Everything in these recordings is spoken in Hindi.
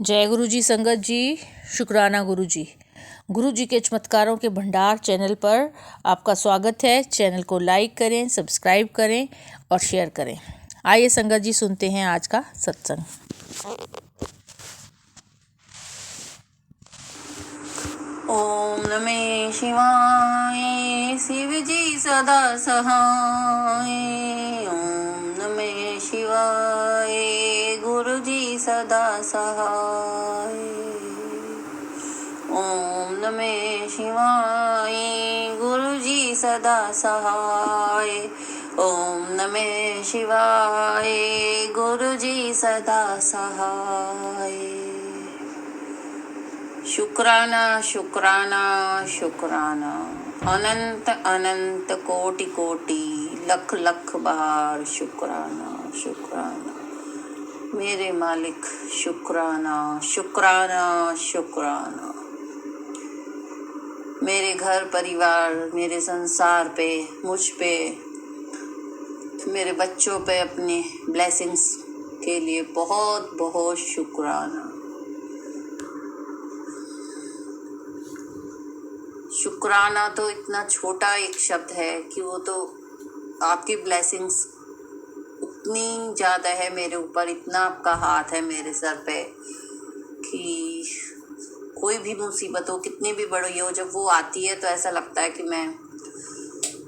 जय गुरु जी संगत जी, शुक्राना गुरु जी। गुरु जी के चमत्कारों के भंडार चैनल पर आपका स्वागत है। चैनल को लाइक करें, सब्सक्राइब करें और शेयर करें। आइए संगत जी सुनते हैं आज का सत्संग। ओम नमः शिवाय, शिव जी सदा सहाय। ओम नमः शिवाय, गुरु जी सदा सहाय। ओम नमः शिवाय, गुरु जी सदा सहाय। ओम नमः शिवाय, गुरु जी सदा सहाय। शुक्राना शुक्राना शुक्राना, अनंत अनंत कोटि कोटि लख लख बार शुक्राना शुक्राना मेरे मालिक। शुक्राना शुक्राना शुक्राना मेरे घर परिवार, मेरे संसार पे, मुझ पे, मेरे बच्चों पे अपने ब्लेसिंग्स के लिए बहुत बहुत शुक्राना। शुक्राना तो इतना छोटा एक शब्द है कि वो तो आपकी ब्लेसिंग्स उतनी ज़्यादा है मेरे ऊपर, इतना आपका हाथ है मेरे सर पे कि कोई भी मुसीबत हो, कितनी भी बड़ी हो, जब वो आती है तो ऐसा लगता है कि मैं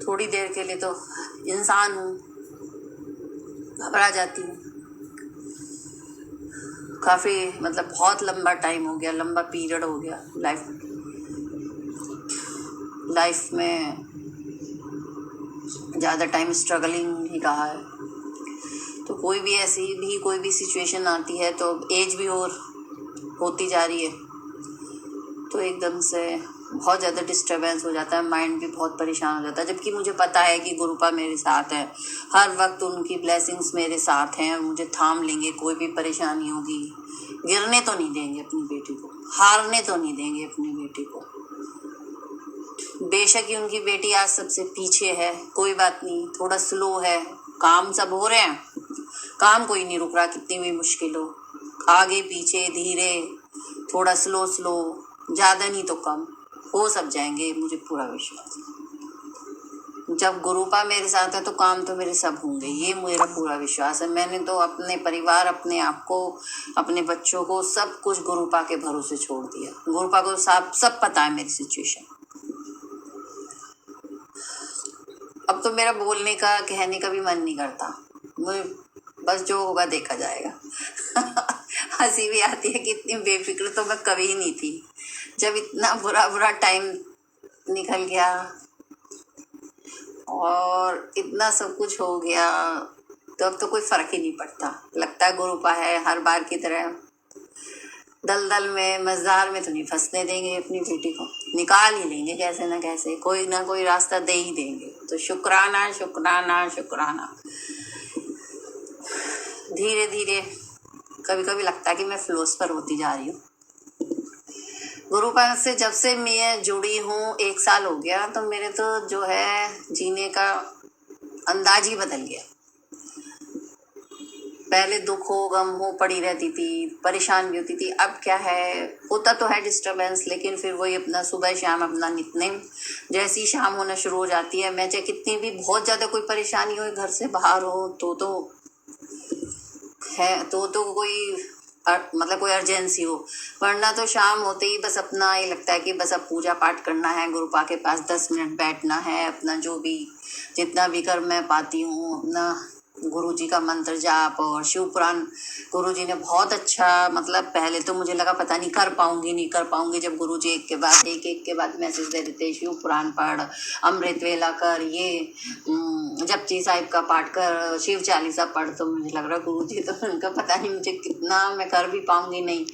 थोड़ी देर के लिए तो इंसान हूँ, घबरा जाती हूँ। काफ़ी बहुत लंबा टाइम हो गया, लंबा पीरियड हो गया लाइफ में ज़्यादा टाइम स्ट्रगलिंग ही रहा है। तो कोई भी सिचुएशन आती है तो एज भी और होती जा रही है तो एकदम से बहुत ज़्यादा डिस्टर्बेंस हो जाता है, माइंड भी बहुत परेशान हो जाता है। जबकि मुझे पता है कि गुरुपा मेरे साथ है, हर वक्त उनकी ब्लेसिंग्स मेरे साथ हैं, मुझे थाम लेंगे। कोई भी परेशानी होगी, गिरने तो नहीं देंगे अपनी बेटी को, हारने तो नहीं देंगे अपनी बेटी को। बेशक ही उनकी बेटी आज सबसे पीछे है, कोई बात नहीं, थोड़ा स्लो है, काम सब हो रहे हैं, काम कोई नहीं रुक रहा, कितनी भी मुश्किल हो, आगे पीछे धीरे, थोड़ा स्लो, ज़्यादा नहीं तो कम हो सब जाएंगे, मुझे पूरा विश्वास है। जब गुरुपा मेरे साथ है तो काम तो मेरे सब होंगे, ये मेरा पूरा विश्वास है। मैंने तो अपने परिवार, अपने आप को, अपने बच्चों को, सब कुछ गुरुपा के भरोसे छोड़ दिया। गुरुपा को सब पता है मेरी सिचुएशन। अब तो मेरा बोलने का, कहने का भी मन नहीं करता, मुझे बस जो होगा देखा जाएगा। हंसी भी आती है कि इतनी बेफिक्र तो मैं कभी नहीं थी। जब इतना बुरा टाइम निकल गया और इतना सब कुछ हो गया तो अब तो कोई फर्क ही नहीं पड़ता। लगता है गुरुपा है हर बार की तरह, दलदल में, मझधार में तो नहीं फंसने देंगे, अपनी बेटी को निकाल ही लेंगे, कैसे ना कैसे कोई ना कोई रास्ता दे ही देंगे। तो शुक्राना शुक्राना शुक्राना। धीरे धीरे कभी कभी लगता है कि मैं फ्लोस पर होती जा रही हूँ। गुरुपा से जब से मैं जुड़ी हूँ 1 साल हो गया, तो मेरे तो जो है जीने का अंदाज ही बदल गया। पहले दुख हो, गम हो, पड़ी रहती थी, परेशान भी होती थी। अब क्या है, होता तो है डिस्टर्बेंस, लेकिन फिर वही अपना सुबह शाम अपना नित्यनेम। जैसी शाम होना शुरू हो जाती है, मैं चाहे कितनी भी बहुत ज़्यादा कोई परेशानी हो, घर से बाहर हो तो है तो कोई कोई अर्जेंसी हो, वरना तो शाम होते ही बस अपना ये लगता है कि बस अब पूजा पाठ करना है, गुरुपा के पास 10 मिनट बैठना है, अपना जो भी जितना भी कर मैं पाती हूँ, अपना गुरु जी का मंत्र जाप और शिव पुराण। गुरु जी ने बहुत अच्छा, पहले तो मुझे लगा पता नहीं कर पाऊंगी, जब गुरु जी एक के बाद मैसेज दे देते, शिव पुराण पढ़, अमृत वेला कर, ये जपजी साहिब का पाठ कर, शिव चालीसा पढ़। तो मुझे लग रहा गुरु जी तो उनका पता नहीं मुझे कितना मैं कर भी पाऊंगी नहीं,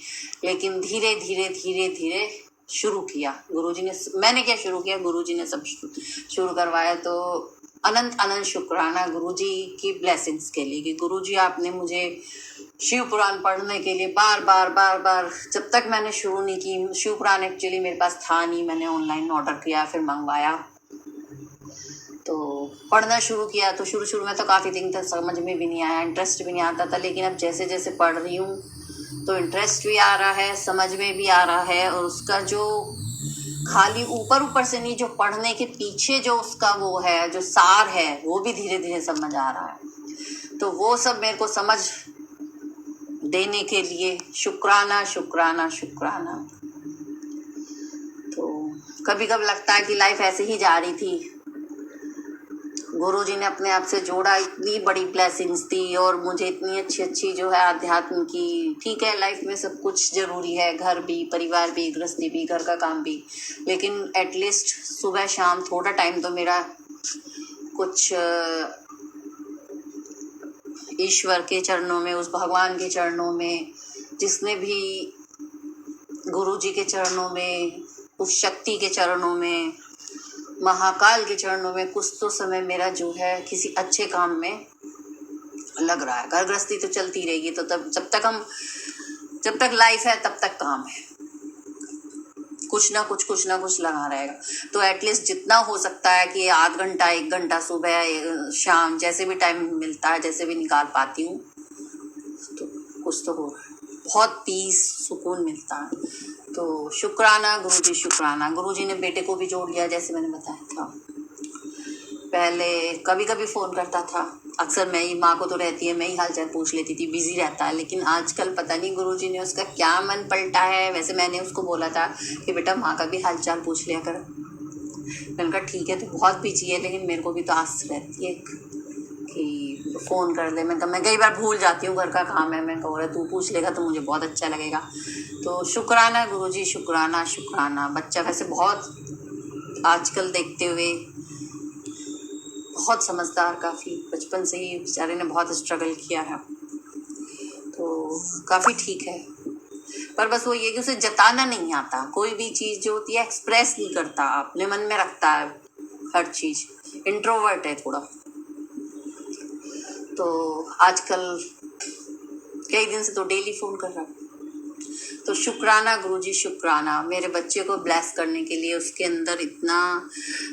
लेकिन धीरे धीरे धीरे धीरे शुरू किया गुरुजी ने। मैंने क्या शुरू किया, गुरुजी ने सब शुरू करवाया। तो अनंत अनंत शुक्राना गुरुजी की ब्लेसिंग्स के लिए कि गुरुजी आपने मुझे शिव पुराण पढ़ने के लिए बार बार जब तक मैंने शुरू नहीं की। शिव पुराण एक्चुअली मेरे पास था नहीं, मैंने ऑनलाइन ऑर्डर किया, फिर मंगवाया, तो पढ़ना शुरू किया। तो शुरू में तो काफ़ी दिन तक समझ में भी नहीं आया, इंटरेस्ट भी नहीं आता था, लेकिन अब जैसे जैसे पढ़ रही हूँ तो इंटरेस्ट भी आ रहा है, समझ में भी आ रहा है, और उसका जो खाली ऊपर ऊपर से नहीं, जो पढ़ने के पीछे जो उसका वो है, जो सार है, वो भी धीरे धीरे समझ आ रहा है। तो वो सब मेरे को समझ देने के लिए शुक्राना शुक्राना शुक्राना। तो कभी कभी लगता है कि लाइफ ऐसे ही जा रही थी, गुरुजी ने अपने आप से जोड़ा, इतनी बड़ी ब्लेसिंग्स दी और मुझे इतनी अच्छी अच्छी जो है आध्यात्म की। ठीक है, लाइफ में सब कुछ जरूरी है, घर भी, परिवार भी, गृहस्थी भी, घर का काम भी, लेकिन एटलीस्ट सुबह शाम थोड़ा टाइम तो मेरा कुछ ईश्वर के चरणों में, उस भगवान के चरणों में, जिसने भी गुरुजी के चरणों में, उस शक्ति के चरणों में, महाकाल के चरणों में कुछ तो समय मेरा जो है किसी अच्छे काम में लग रहा है। घर गृहस्थी तो चलती रहेगी, तो तब जब तक लाइफ है तब तक काम है, कुछ ना कुछ लगा रहेगा। तो एटलीस्ट जितना हो सकता है कि आध घंटा 1 घंटा सुबह शाम जैसे भी टाइम मिलता है, जैसे भी निकाल पाती हूँ, तो कुछ तो हो रहा है, बहुत पीस सुकून मिलता है। तो शुक्राना गुरुजी, शुक्राना। गुरुजी ने बेटे को भी जोड़ लिया, जैसे मैंने बताया था। पहले कभी कभी फ़ोन करता था, अक्सर मैं ही, माँ को तो रहती है, मैं ही हालचाल पूछ लेती थी, बिजी रहता है। लेकिन आजकल पता नहीं गुरुजी ने उसका क्या मन पलटा है। वैसे मैंने उसको बोला था कि बेटा माँ का भी हालचाल पूछ लिया कर। मैंने कहा ठीक है, तो बहुत बिजी है, लेकिन मेरे को भी तो आस रहती है कि फ़ोन कर दे। मैंने कहा मैं कई बार भूल जाती हूँ, घर का काम है। मैं कह तू पूछ लेगा तो मुझे बहुत अच्छा लगेगा। तो शुक्राना गुरुजी, शुक्राना शुक्राना। बच्चा वैसे बहुत आजकल देखते हुए बहुत समझदार, काफ़ी बचपन से ही बेचारे ने बहुत स्ट्रगल किया है, तो काफ़ी ठीक है। पर बस वो ये कि उसे जताना नहीं आता, कोई भी चीज़ जो होती है एक्सप्रेस नहीं करता, अपने मन में रखता है हर चीज़, इंट्रोवर्ट है थोड़ा। तो आजकल कई दिन से तो डेली फ़ोन कर रहा है। तो शुक्राना गुरुजी, शुक्राना मेरे बच्चे को ब्लेस करने के लिए, उसके अंदर इतना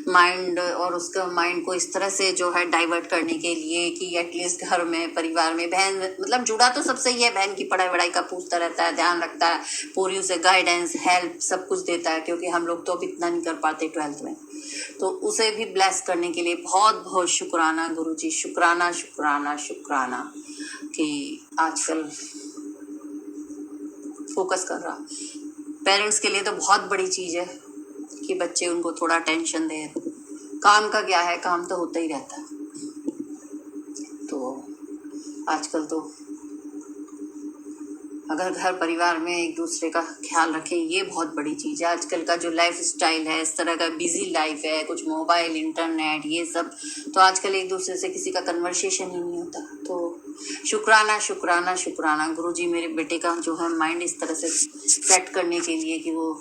माइंड, और उसका माइंड को इस तरह से जो है डाइवर्ट करने के लिए कि एटलीस्ट घर में, परिवार में, बहन मतलब जुड़ा तो सबसे ही है, बहन की पढ़ाई वढ़ाई का पूछता रहता है, ध्यान रखता है, पूरी उसे गाइडेंस, हेल्प सब कुछ देता है, क्योंकि हम लोग तो अब इतना नहीं कर पाते 12th में। तो उसे भी ब्लेस करने के लिए बहुत बहुत शुक्राना गुरुजी, शुक्राना शुक्राना शुक्राना कि आजकल फोकस कर रहा। पेरेंट्स के लिए तो बहुत बड़ी चीज़ है कि बच्चे उनको थोड़ा टेंशन दे। काम का क्या है, काम तो होता ही रहता है। तो आजकल तो अगर घर परिवार में एक दूसरे का ख्याल रखें, ये बहुत बड़ी चीज़ है। आजकल का जो लाइफ स्टाइल है, इस तरह का बिजी लाइफ है, कुछ मोबाइल, इंटरनेट, ये सब, तो आजकल एक दूसरे से किसी का कन्वर्सेशन ही नहीं होता। तो शुक्राना शुक्राना शुक्राना गुरुजी, मेरे बेटे का जो है माइंड इस तरह से सेट करने के लिए कि वो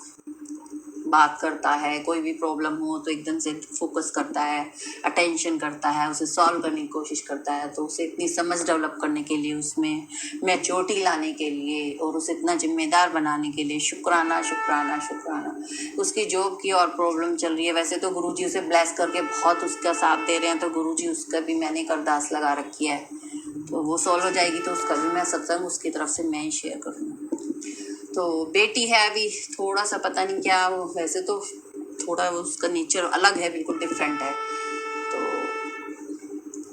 बात करता है, कोई भी प्रॉब्लम हो तो एकदम से फोकस करता है, अटेंशन करता है, उसे सॉल्व करने की कोशिश करता है। तो उसे इतनी समझ डेवलप करने के लिए, उसमें मैच्योरिटी लाने के लिए, और उसे इतना जिम्मेदार बनाने के लिए शुक्राना शुक्राना शुक्राना। उसकी जॉब की और प्रॉब्लम चल रही है, वैसे तो गुरुजी उसे ब्लेस करके बहुत उसका साथ दे रहे हैं, तो गुरुजी उसका भी मैंने एक अरदास लगा रखी है, तो वो सॉल्व हो जाएगी। तो उसका भी मैं सत्संग उसकी तरफ से मैं ही शेयर करूँगी। तो बेटी है अभी थोड़ा सा पता नहीं क्या, वो वैसे तो थोड़ा उसका नेचर अलग है, बिल्कुल डिफरेंट है। तो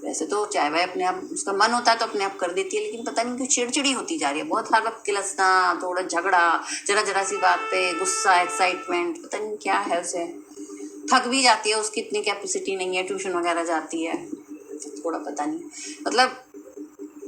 वैसे तो चाहे वह अपने आप, उसका मन होता है तो अपने आप कर देती है, लेकिन पता नहीं क्यों चिड़चिड़ी होती जा रही है बहुत, हर वक्त किलसना, थोड़ा झगड़ा, जरा सी बात पे गुस्सा, एक्साइटमेंट, पता नहीं क्या है उसे। थक भी जाती है, उसकी इतनी कैपेसिटी नहीं है, ट्यूशन वगैरह जाती है, थोड़ा पता नहीं, मतलब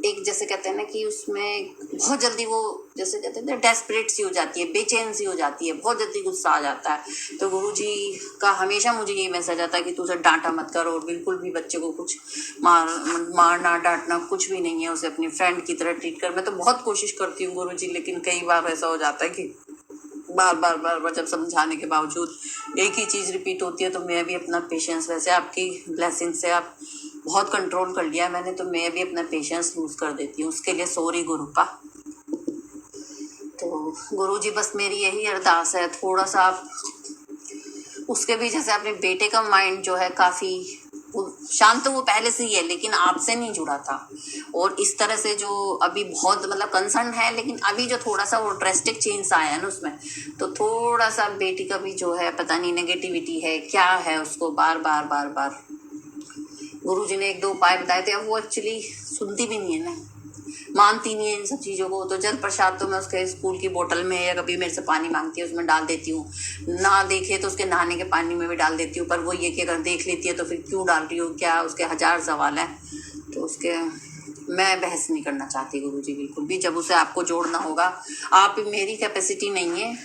एक जैसे कहते हैं ना कि उसमें बहुत जल्दी वो, जैसे कहते हैं डेस्परेट सी हो जाती है, बेचैन सी हो जाती है, बहुत जल्दी गुस्सा आ जाता है। तो गुरुजी का हमेशा मुझे ये मैसेज आता है कि तू उसे डांटा मत कर, और बिल्कुल भी बच्चे को कुछ मारना डांटना कुछ भी नहीं है, उसे अपनी फ्रेंड की तरह ट्रीट कर। मैं तो बहुत कोशिश करती हूँ गुरुजी, लेकिन कई बार ऐसा हो जाता है कि बार बार जब समझाने के बावजूद एक ही चीज़ रिपीट होती है। तो मैं भी अपना पेशेंस, वैसे आपकी ब्लेसिंग से आप बहुत कंट्रोल कर लिया मैंने, तो मैं भी अपना पेशेंस लूज कर देती हूँ, उसके लिए सॉरी गुरुपा। तो गुरुजी बस मेरी यही अरदास है, थोड़ा सा आप उसके भी, जैसे अपने बेटे का माइंड जो है काफ़ी वो शांत तो वो पहले से ही है, लेकिन आपसे नहीं जुड़ा था। और इस तरह से जो अभी बहुत मतलब कंसर्न है, लेकिन अभी जो थोड़ा सा वो ड्रेस्टिक चेंज आया है ना उसमें, तो थोड़ा सा बेटी का भी जो है पता नहीं नेगेटिविटी है क्या है, उसको बार बार बार बार गुरुजी ने एक दो उपाय बताए थे, अब वो एक्चुअली सुनती भी नहीं है ना, मानती नहीं है इन सब चीज़ों को। तो जल प्रसाद तो मैं उसके स्कूल की बोतल में, या कभी मेरे से पानी मांगती है उसमें डाल देती हूँ, ना देखे तो उसके नहाने के पानी में भी डाल देती हूँ। पर वो ये कि अगर देख लेती है तो फिर क्यों डाल रही हो, क्या उसके हजार सवाल हैं। तो उसके मैं बहस नहीं करना चाहती गुरुजी बिल्कुल भी। जब उसे आपको जोड़ना होगा, आप मेरी कैपेसिटी नहीं है,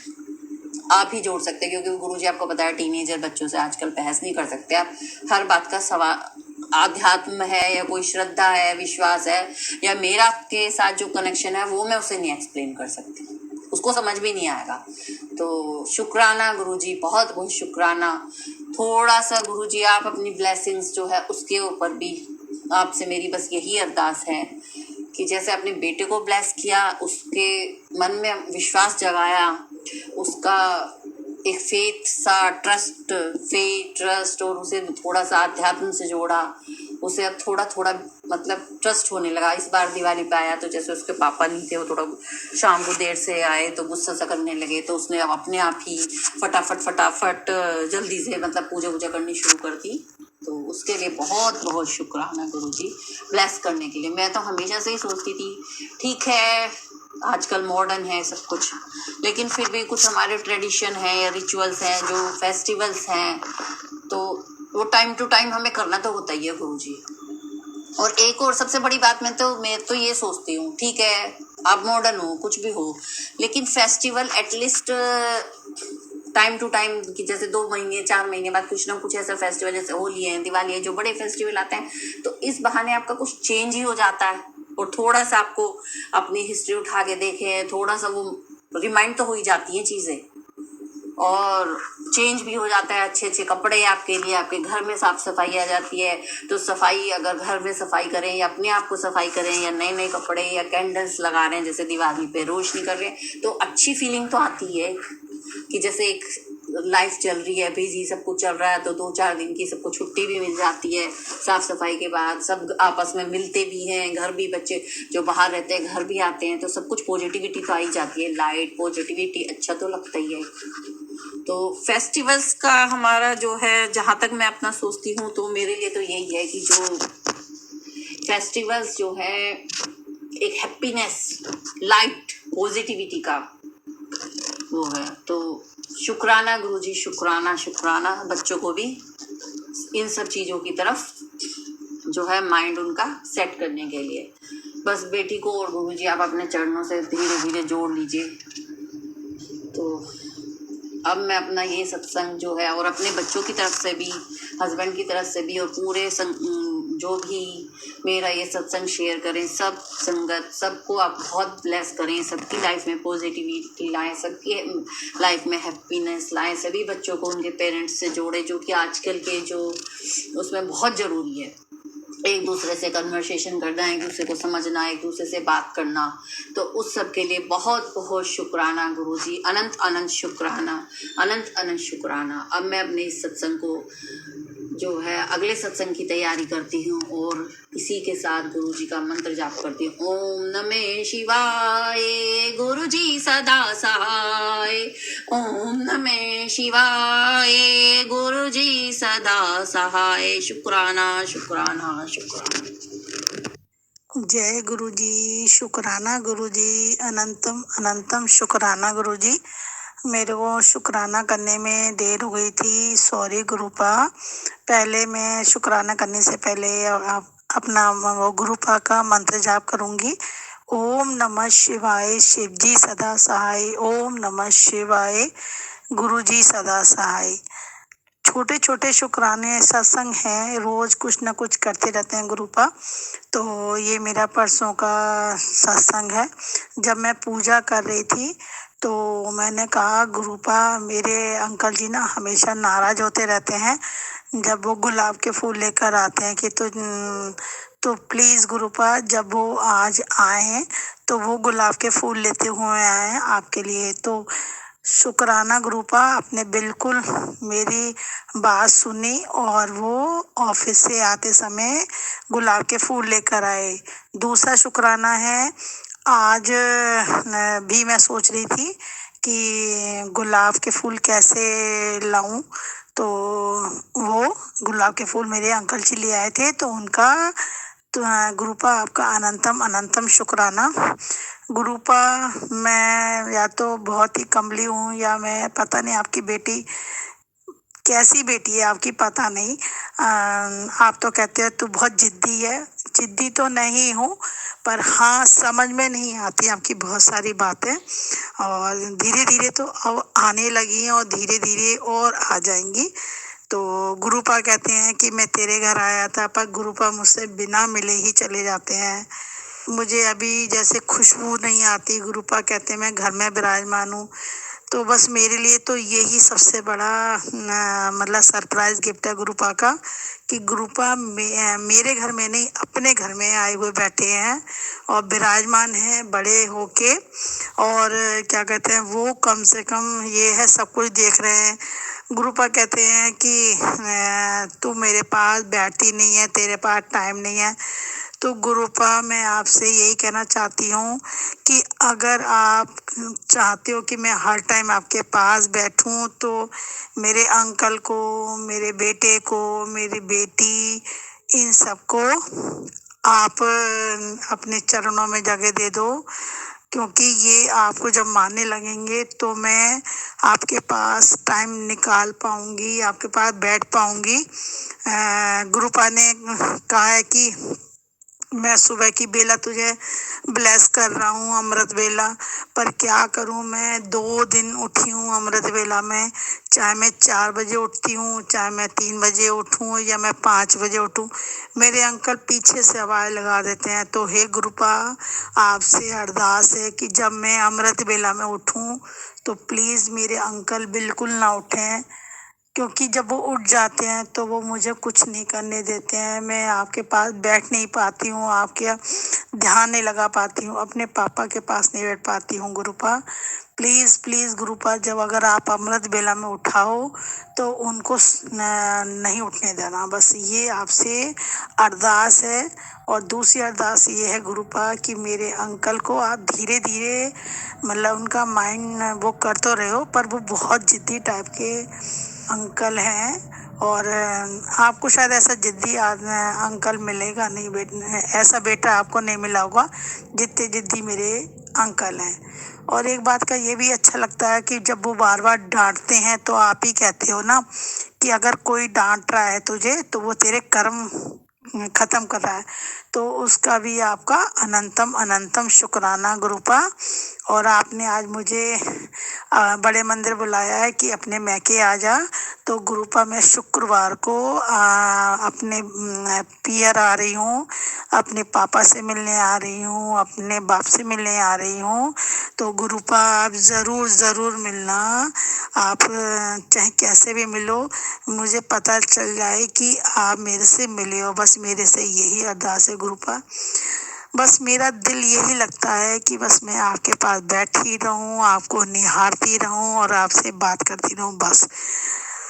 आप ही जोड़ सकते हैं, क्योंकि गुरुजी आपको पता है टीनेजर बच्चों से आजकल बहस नहीं कर सकते आप। हर बात का सवाल, आध्यात्म है या कोई श्रद्धा है, विश्वास है, या मेरा के साथ जो कनेक्शन है वो मैं उसे नहीं एक्सप्लेन कर सकती, उसको समझ भी नहीं आएगा। तो शुक्राना गुरुजी, बहुत बहुत शुक्राना। थोड़ा सा गुरुजी आप अपनी ब्लेसिंग्स जो है उसके ऊपर भी आपसे मेरी बस यही अरदास है कि जैसे अपने बेटे को ब्लेस किया, उसके मन में विश्वास जगाया, उसका एक फेथ सा ट्रस्ट, और उसे थोड़ा सा अध्यात्म से जोड़ा, उसे अब थोड़ा थोड़ा मतलब ट्रस्ट होने लगा। इस बार दिवाली पे आया तो जैसे उसके पापा नहीं थे, वो थोड़ा शाम को देर से आए तो गुस्सा सा करने लगे, तो उसने अब अपने आप ही फटाफट जल्दी से मतलब पूजा वूजा करनी शुरू कर दी। तो उसके लिए बहुत बहुत शुक्राना गुरुजी, ब्लेस करने के लिए। मैं तो हमेशा से ही सोचती थी ठीक है आजकल मॉडर्न है सब कुछ, लेकिन फिर भी कुछ हमारे ट्रेडिशन है या रिचुअल्स हैं, जो फेस्टिवल्स हैं, तो वो टाइम टू टाइम हमें करना तो होता ही है गुरुजी। और एक और सबसे बड़ी बात, मैं तो ये सोचती हूँ, ठीक है आप मॉडर्न हो कुछ भी हो, लेकिन festival at least time to time, कि जैसे 2 महीने 4 महीने बाद कुछ ना कुछ ऐसा फेस्टिवल, जैसे होली है, दिवाली है, जो बड़े फेस्टिवल आते हैं, तो इस बहाने आपका कुछ चेंज ही हो जाता है। और थोड़ा सा आपको अपनी हिस्ट्री उठा के देखे, थोड़ा सा वो रिमाइंड तो हो ही जाती हैं चीज़ें, और चेंज भी हो जाता है। अच्छे अच्छे कपड़े आपके लिए, आपके घर में साफ सफाई आ जाती है। तो सफाई, अगर घर में सफाई करें या अपने आप को सफाई करें, या नए नए कपड़े या कैंडल्स लगा रहे हैं, जैसे दिवाली पे रोशनी कर रहे हैं, तो अच्छी फीलिंग तो आती है कि जैसे एक लाइफ चल रही है, बिजी सब कुछ चल रहा है, तो 2-4 दिन की सबको छुट्टी भी मिल जाती है। साफ सफाई के बाद सब आपस में मिलते भी हैं, घर भी, बच्चे जो बाहर रहते हैं घर भी आते हैं, तो सब कुछ पॉजिटिविटी तो आई जाती है, लाइट पॉजिटिविटी, अच्छा तो लगता ही है। तो फेस्टिवल्स का हमारा जो है, जहाँ तक मैं अपना सोचती हूँ, तो मेरे लिए तो यही है कि जो फेस्टिवल्स जो है एक हैप्पीनेस, लाइट, पॉजिटिविटी का वो है। तो शुक्राना गुरुजी, शुक्राना शुक्राना, बच्चों को भी इन सब चीज़ों की तरफ जो है माइंड उनका सेट करने के लिए। बस बेटी को और गुरुजी आप अपने चरणों से धीरे धीरे जोड़ लीजिए। तो अब मैं अपना ये सत्संग जो है, और अपने बच्चों की तरफ से भी, हस्बैंड की तरफ से भी, और पूरे जो भी मेरा ये सत्संग शेयर करें, सब संगत, सबको आप बहुत ब्लेस करें, सबकी लाइफ में पॉजिटिविटी लाएं, सबकी लाइफ में हैप्पीनेस लाएं, सभी बच्चों को उनके पेरेंट्स से जोड़े, जो कि आजकल के जो उसमें बहुत ज़रूरी है। एक दूसरे से कन्वर्सेशन करना, एक दूसरे को समझना, एक दूसरे से बात करना, तो उस सब के लिए बहुत बहुत शुक्राना गुरुजी, अनंत अनंत शुक्राना, अनंत अनंत शुक्राना। अब मैं अपने इस सत्संग को जो है अगले सत्संग की तैयारी करती हूँ, और इसी के साथ गुरुजी का मंत्र जाप करती हूँ। ओम नमः शिवाय, गुरुजी सदा सहाय। ओम नमः शिवाय, गुरुजी सदा सहाय। शुक्राना शुक्राना शुक्राना। जय गुरु जी, शुक्राना गुरु जी, अनंतम अनंतम शुक्राना गुरु जी। मेरे को शुक्राना करने में देर हो गई थी, सॉरी गुरुपा। पहले मैं शुक्राना करने से पहले अपना वो गुरुपा का मंत्र जाप करूंगी। ओम नमः शिवाय, शिव जी सदा सहाय। ओम नमः शिवाय, गुरु जी सदा सहाय। छोटे छोटे शुक्राने सत्संग हैं, रोज कुछ ना कुछ करते रहते हैं गुरुपा। तो ये मेरा परसों का सत्संग है। जब मैं पूजा कर रही थी तो मैंने कहा गुरुपा, मेरे अंकल जी ना हमेशा नाराज होते रहते हैं जब वो गुलाब के फूल लेकर आते हैं कि तो प्लीज़ गुरुपा, जब वो आज आए तो वो गुलाब के फूल लेते हुए आए आपके लिए। तो शुक्राना गुरुपा, आपने बिल्कुल मेरी बात सुनी और वो ऑफिस से आते समय गुलाब के फूल लेकर आए। दूसरा शुक्राना है, आज भी मैं सोच रही थी कि गुलाब के फूल कैसे लाऊं, तो वो गुलाब के फूल मेरे अंकल जी ले आए थे, तो उनका तो गुरुपा आपका अनंतम अनंतम शुक्राना। गुरुपा, मैं या तो बहुत ही कमली हूँ या मैं पता नहीं आपकी बेटी कैसी बेटी है आपकी, पता नहीं। आप तो कहते हो तू बहुत जिद्दी है। जिद्दी तो नहीं हूँ, पर हाँ समझ में नहीं आती आपकी बहुत सारी बातें, और धीरे धीरे तो अब आने लगी हैं और धीरे धीरे और आ जाएंगी। तो गुरुपा कहते हैं कि मैं तेरे घर आया था, पर गुरुपा मुझसे बिना मिले ही चले जाते हैं। मुझे अभी जैसे खुशबू नहीं आती, गुरुपा कहते हैं मैं घर में विराजमान हूँ। तो बस मेरे लिए तो यही सबसे बड़ा मतलब सरप्राइज गिफ्ट है गुरुपा का, कि गुरुपा मेरे घर में नहीं अपने घर में आए हुए बैठे हैं और विराजमान हैं बड़े होके। और क्या कहते हैं वो कम से कम ये है सब कुछ देख रहे हैं। गुरुपा कहते हैं कि तू मेरे पास बैठती नहीं है, तेरे पास टाइम नहीं है। तो गुरुपा, मैं आपसे यही कहना चाहती हूँ कि अगर आप चाहते हो कि मैं हर टाइम आपके पास बैठूं, तो मेरे अंकल को, मेरे बेटे को, मेरी बेटी, इन सबको आप अपने चरणों में जगह दे दो, क्योंकि ये आपको जब मानने लगेंगे तो मैं आपके पास टाइम निकाल पाऊंगी, आपके पास बैठ पाऊंगी। गुरुपा ने कहा है कि मैं सुबह की बेला तुझे ब्लेस कर रहा हूँ, अमृत बेला, पर क्या करूँ, मैं 2 दिन उठी हूँ अमृत बेला में। चाहे मैं 4 बजे उठती हूँ, चाहे मैं 3 बजे उठूँ या मैं 5 बजे उठूँ, मेरे अंकल पीछे से आवाज़ लगा देते हैं। तो हे गुरुपा, आपसे अरदास है कि जब मैं अमृत बेला में उठूँ तो प्लीज़ मेरे अंकल बिल्कुल ना उठें, क्योंकि जब वो उठ जाते हैं तो वो मुझे कुछ नहीं करने देते हैं। मैं आपके पास बैठ नहीं पाती हूँ, आपके ध्यान नहीं लगा पाती हूँ, अपने पापा के पास नहीं बैठ पाती हूँ। गुरुपा प्लीज़ प्लीज़ गुरुपा, जब अगर आप अमृत बेला में उठाओ तो उनको नहीं उठने देना, बस ये आपसे अरदास है। और दूसरी अरदास ये है गुरुपा कि मेरे अंकल को आप धीरे धीरे, मतलब उनका माइंड वो कर तो रहे हो, पर वो बहुत जिद्दी टाइप के अंकल हैं, और आपको शायद ऐसा जिद्दी अंकल मिलेगा नहीं, ऐसा बेटा आपको नहीं मिला होगा जितने जिद्दी मेरे अंकल हैं। और एक बात का ये भी अच्छा लगता है कि जब वो बार बार डांटते हैं तो आप ही कहते हो ना कि अगर कोई डांट रहा है तुझे तो वो तेरे कर्म खत्म कर रहा है, तो उसका भी आपका अनंतम अनंतम शुक्राना गुरुपा। और आपने आज मुझे बड़े मंदिर बुलाया है कि अपने मैके आ जा, तो गुरुपा मैं शुक्रवार को अपने पियर आ रही हूँ, अपने पापा से मिलने आ रही हूँ, अपने बाप से मिलने आ रही हूँ। तो गुरुपा आप ज़रूर ज़रूर मिलना, आप चाहे कैसे भी मिलो, मुझे पता चल जाए कि आप मेरे से मिले हो, बस मेरे से यही अरदास है गुरुपा। बस मेरा दिल यही लगता है कि बस मैं आपके पास बैठी रहूं, आपको निहारती रहूं और आपसे बात करती रहूं, बस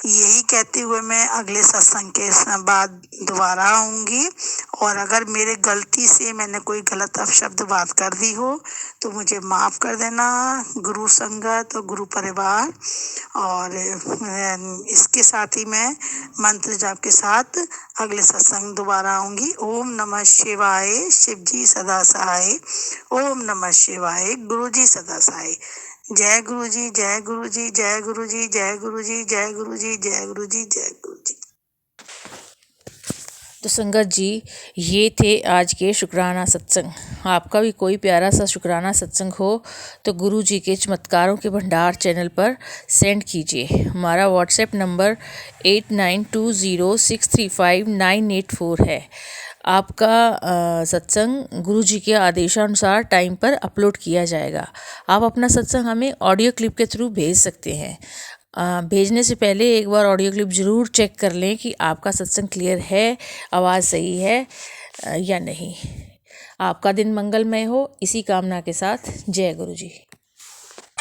यही कहते हुए मैं अगले सत्संग के बाद दोबारा आऊंगी। और अगर मेरे गलती से मैंने कोई गलत अपशब्द बात कर दी हो तो मुझे माफ़ कर देना, गुरु संगत और गुरु परिवार। और इसके साथ ही मैं मंत्र जाप के साथ अगले सत्संग दोबारा आऊंगी। ओम नमः शिवाय, शिव जी सदा सहाय। ओम नमः शिवाय, गुरु जी सदा सहाय। जय गुरु जी, जय गुरु जी, जय गुरु जी, जय गुरु जी, जय गुरु जी, जय गुरु जी, जय गुरु जी। तो संगत जी, ये थे आज के शुक्राना सत्संग। आपका भी कोई प्यारा सा शुक्राना सत्संग हो तो गुरु जी के चमत्कारों के भंडार चैनल पर सेंड कीजिए। हमारा व्हाट्सएप नंबर 8920635984 है। आपका सत्संग गुरु जी के आदेशानुसार टाइम पर अपलोड किया जाएगा। आप अपना सत्संग हमें ऑडियो क्लिप के थ्रू भेज सकते हैं। भेजने से पहले एक बार ऑडियो क्लिप ज़रूर चेक कर लें कि आपका सत्संग क्लियर है, आवाज़ सही है या नहीं। आपका दिन मंगलमय हो, इसी कामना के साथ जय गुरु जी।